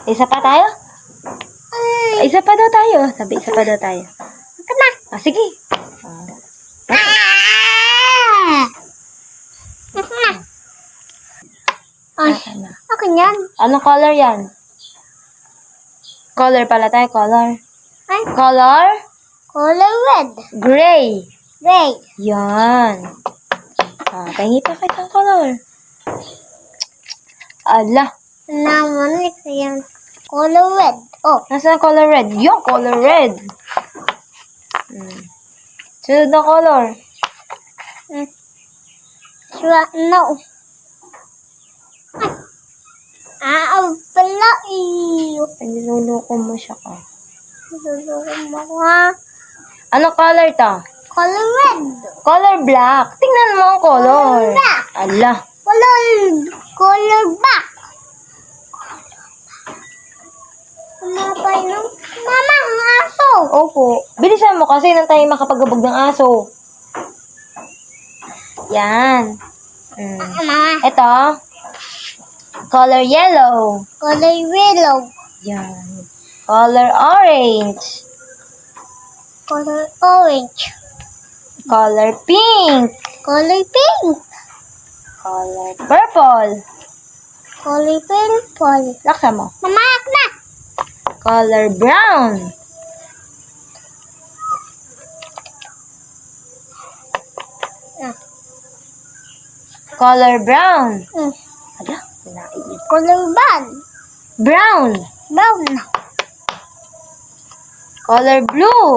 Isa pa tayo? Isa pa daw tayo. Sabi, isa pa daw tayo. Kama. Sige. Ay, Ano? okay yan. Anong color yan? Color pala tayo, color. Ay, Color? color red. Gray. Red. Yan. Pahingi pa kita color. Ala. Naman ito yan. Color red. Oh, Nasaan ang color red? Yung color red. Sunod na color. sure, no. Pala iyo. Niluloko mo siya ka. Lulungan mo ha. Anong color to? Color red. Color black. Tingnan mo ang color. Color black. Ala. Color black. Kumapay ng mama ang aso. Opo. Bilisan mo kasi nang tayo makapagabog ng aso. Yan. Mama. Ito. Color yellow. Color yellow. Yan. Color orange. Color orange. Color pink. Color pink. Color purple. Color purple. Laksa mo. Mama, na. Color brown. Color brown. Ala, naiit. Color bag. Brown. Brown. Color blue.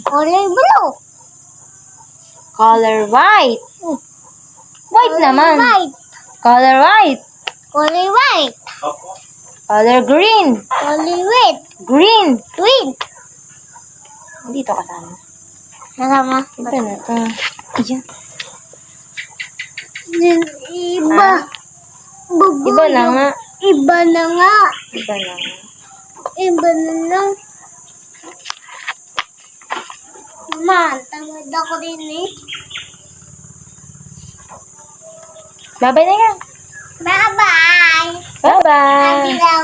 Color blue. Color white. White Color naman. white. Color white. Color white. Color green. Color red. Green. Green. Dito kasama. Kasama. Ito na ito. Ayan. Iba. Iba na nga. Iba na nga. Iba na nga. Iba na lang. Mama, tamad ako din eh. Bye-bye na yan. Bye-bye. Bye-bye. Adilaw.